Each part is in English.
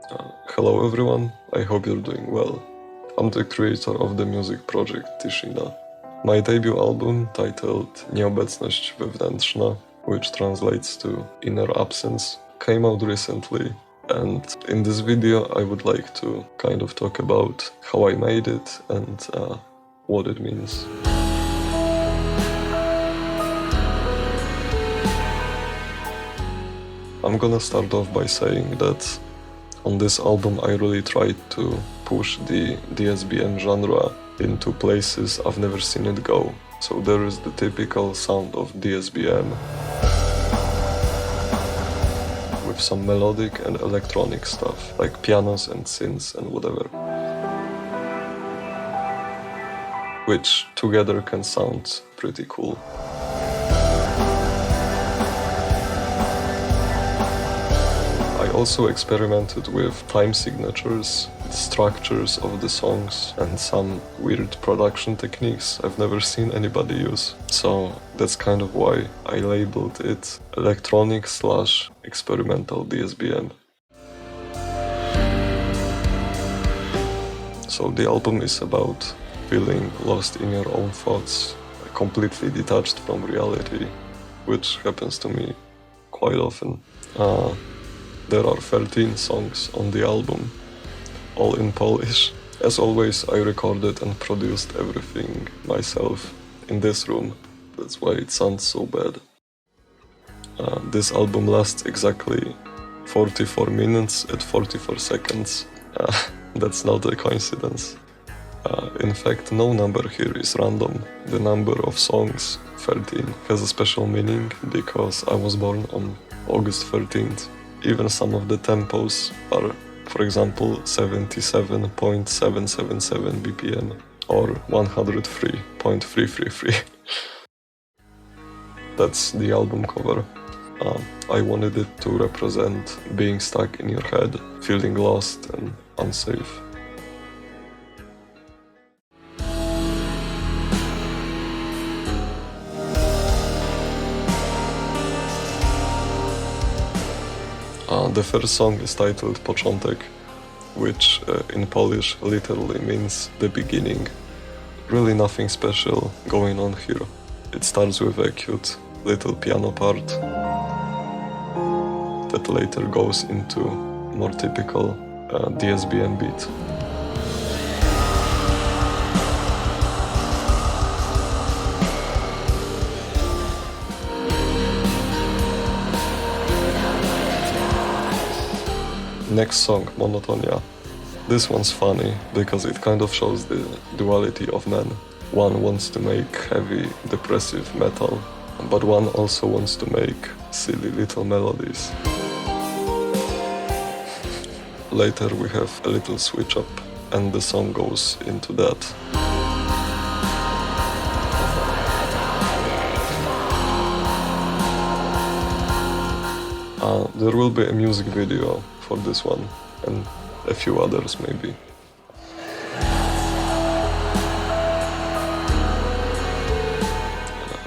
Hello everyone, I hope you're doing well. I'm the creator of the music project Tishina. My debut album, titled Nieobecność, wewnętrzna, which translates to inner absence, came out recently, and in this video I would like to kind of talk about how I made it and what it means. I'm gonna start off by saying that on this album I really tried to push the dsbm genre into places I've never seen it go. So there is the typical sound of dsbm with some melodic and electronic stuff, like pianos and synths and whatever, which together can sound pretty cool. I also experimented with time signatures, structures of the songs, and some weird production techniques I've never seen anybody use. So that's kind of why I labeled it electronic/experimental DSBM. So the album is about feeling lost in your own thoughts, completely detached from reality, which happens to me quite often. There are 13 songs on the album, all in Polish. As always, I recorded and produced everything myself in this room. That's why it sounds so bad. This album lasts exactly 44 minutes at 44 seconds. That's not a coincidence. In fact, no number here is random. The number of songs, 13, has a special meaning because I was born on August 13th. Even some of the tempos are, for example, 77.777 BPM or 103.333. That's the album cover. I wanted it to represent being stuck in your head, feeling lost and unsafe. The first song is titled Początek, which in Polish literally means the beginning. Really nothing special going on here. It starts with a cute little piano part that later goes into more typical DSBM beat. Next song, Monotonia. This one's funny because it kind of shows the duality of men. One wants to make heavy, depressive metal, but one also wants to make silly little melodies. Later we have a little switch up and the song goes into that. There will be a music video for this one and a few others maybe.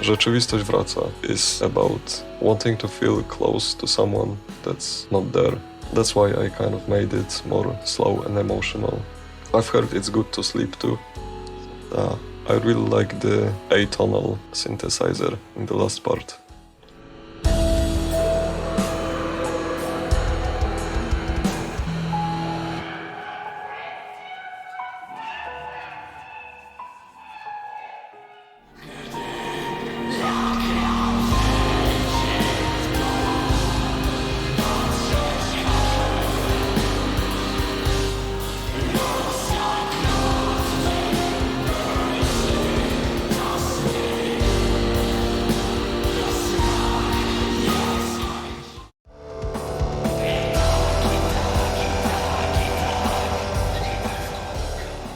Rzeczywistość wraca is about wanting to feel close to someone that's not there. That's why I kind of made it more slow and emotional. I've heard it's good to sleep to. I really like the atonal synthesizer in the last part.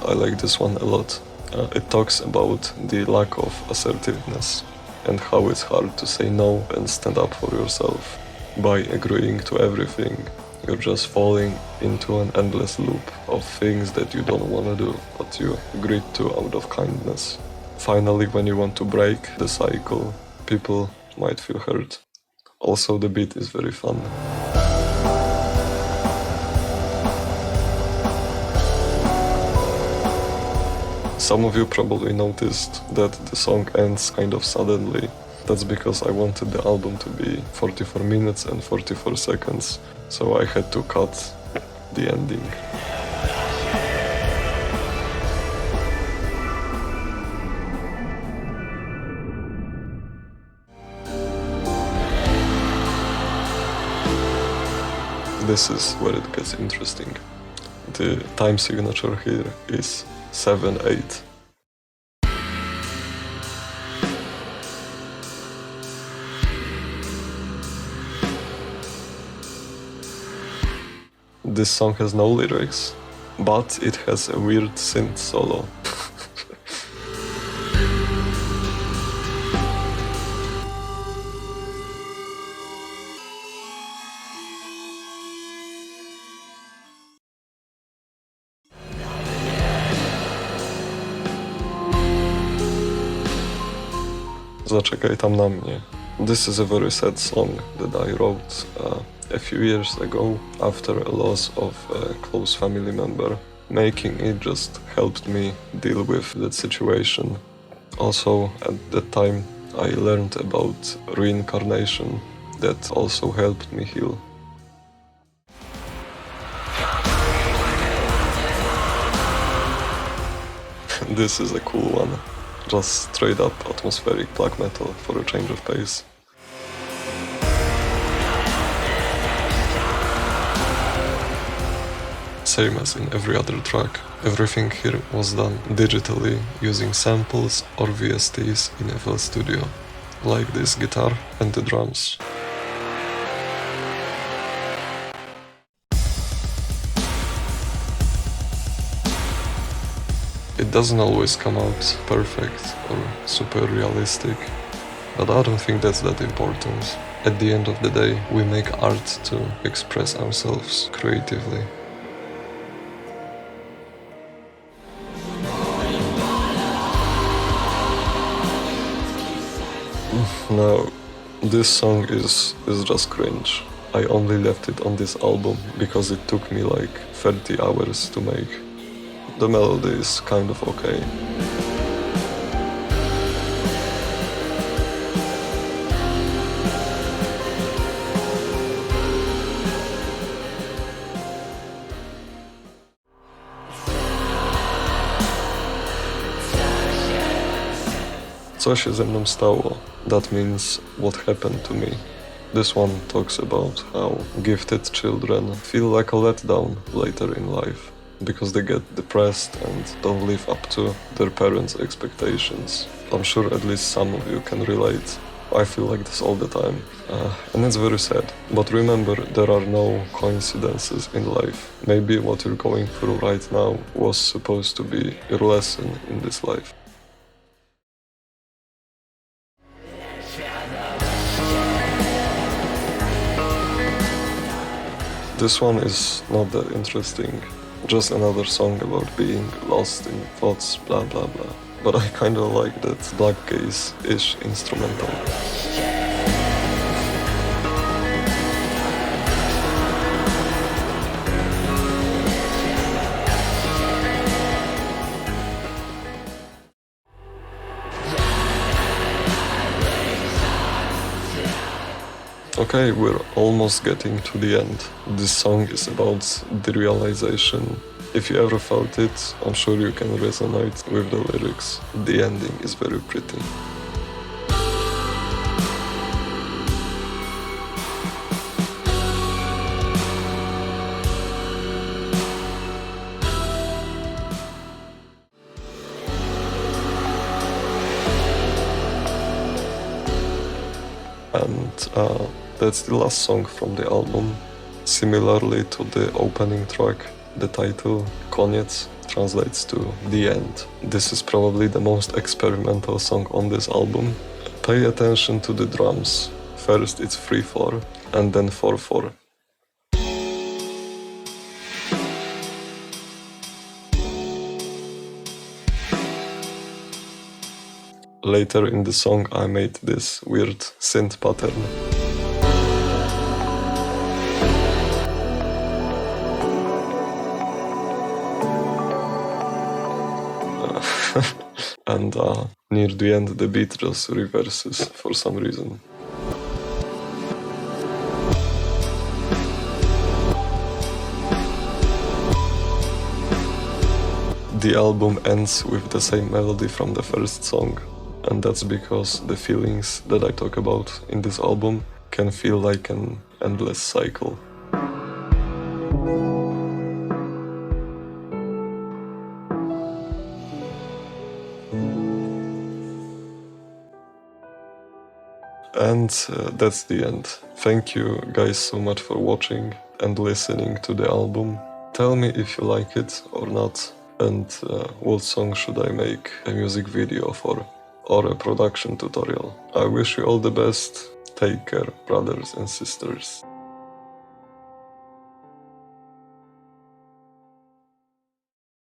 I like this one a lot. It talks about the lack of assertiveness and how it's hard to say no and stand up for yourself. By agreeing to everything, you're just falling into an endless loop of things that you don't want to do, but you agreed to out of kindness. Finally, when you want to break the cycle, people might feel hurt. Also, the beat is very fun. Some of you probably noticed that the song ends kind of suddenly. That's because I wanted the album to be 44 minutes and 44 seconds, so I had to cut the ending. This is where it gets interesting. The time signature here is 7/8. This song has no lyrics, but it has a weird synth solo. Zaczekaj tam na mnie. This is a very sad song that I wrote a few years ago after a loss of a close family member. Making it just helped me deal with that situation. Also, at that time, I learned about reincarnation. That also helped me heal. This is a cool one. Just straight up atmospheric black metal for a change of pace. Same as in every other track, everything here was done digitally using samples or VSTs in FL Studio, like this guitar and the drums. It doesn't always come out perfect or super realistic, but I don't think that's that important. At the end of the day, we make art to express ourselves creatively. Now, this song is just cringe. I only left it on this album because it took me like 30 hours to make. The melody is kind of okay. Co się ze mną stało? That means what happened to me. This one talks about how gifted children feel like a letdown later in life because they get depressed and don't live up to their parents' expectations. I'm sure at least some of you can relate. I feel like this all the time. And it's very sad. But remember, there are no coincidences in life. Maybe what you're going through right now was supposed to be your lesson in this life. This one is not that interesting. Just another song about being lost in thoughts, blah blah blah. But I kinda like that black gaze-ish instrumental. Okay, we're almost getting to the end. This song is about derealization. If you ever felt it, I'm sure you can resonate with the lyrics. The ending is very pretty. And that's the last song from the album. Similarly to the opening track, the title, Koniec, translates to the end. This is probably the most experimental song on this album. Pay attention to the drums. First it's 3/4 and then 4/4. Later in the song I made this weird synth pattern. And near the end the beat just reverses for some reason. The album ends with the same melody from the first song, and that's because the feelings that I talk about in this album can feel like an endless cycle. And that's the end. Thank you guys so much for watching and listening to the album. Tell me if you like it or not, and what song should I make a music video for, or a production tutorial. I wish you all the best. Take care, brothers and sisters.